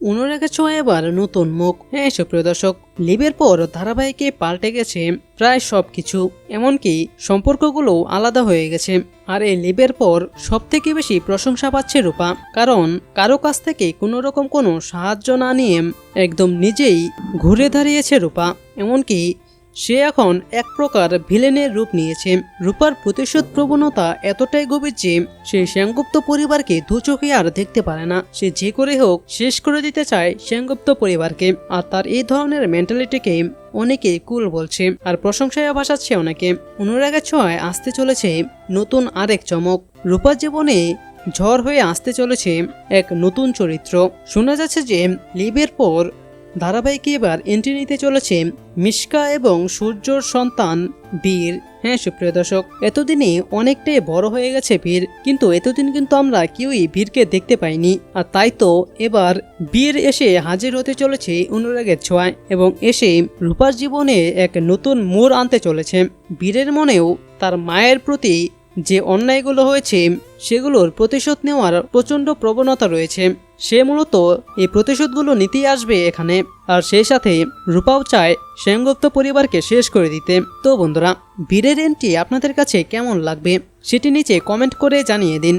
অনুরাগের ছোঁয়া এবার নতুন মুখ। হ্যাঁ সুপ্রিয় দর্শক, লিভের পর ধারাবাহিকে পাল্টে গেছে প্রায় সবকিছু, এমনকি সম্পর্কগুলো আলাদা হয়ে গেছে। আর এই লিভের পর সবথেকে বেশি প্রশংসা পাচ্ছে রূপা, কারণ কারো কাছ থেকে কোনো রকম কোনো সাহায্য না নিয়ে একদম নিজেই ঘুরে দাঁড়িয়েছে রূপা। এমনকি সে এখন এক প্রকার ভিলেনের রূপ নিয়েছে। রূপার প্রতিশোধ প্রবণতা এতটাই গভীর যে সে সেনগুপ্ত পরিবারকে দু চোখে আর দেখতে পারে না। সে যে করে হোক শেষ করে দিতে চায় সেনগুপ্ত পরিবারকে। আর তার এই ধরনের মেন্টালিটিকে অনেকে কুল বলছে আর প্রশংসায় ভাসাচ্ছে অনেকে। অনুরাগের ছোঁয়ায় আসতে চলেছে নতুন আরেক চমক। রূপার জীবনে ঝড় হয়ে আসতে চলেছে এক নতুন চরিত্র। শোনা যাচ্ছে যে লিভের পর ধারাবাহিকে এবার এন্ট্রি নিতে চলেছে মিশকা এবং সূর্যর সন্তান বীর। হ্যাঁ সুপ্রিয় দর্শক, এতদিনে অনেকটাই বড় হয়ে গেছে বীর, কিন্তু এতদিন কিন্তু আমরা কেউই বীরকে দেখতে পাইনি। আর তাই তো এবার বীর এসে হাজির হতে চলেছে অনুরাগের ছোঁয়ায় এবং এসে রূপার জীবনে এক নতুন মোড় আনতে চলেছে। বীরের মনেও তার মায়ের প্রতি যে অন্যায়গুলো হয়েছে সেগুলোর প্রতিশোধ নেওয়ার প্রচণ্ড প্রবণতা রয়েছে। সে মূলত এই প্রতিশোধগুলো নিতেই আসবে এখানে। আর সেই সাথে রূপাও চায় সেনগুপ্ত পরিবারকে শেষ করে দিতে। তো বন্ধুরা, বীরের এন্ট্রি আপনাদের কাছে কেমন লাগবে সেটি নিচে কমেন্ট করে জানিয়ে দিন।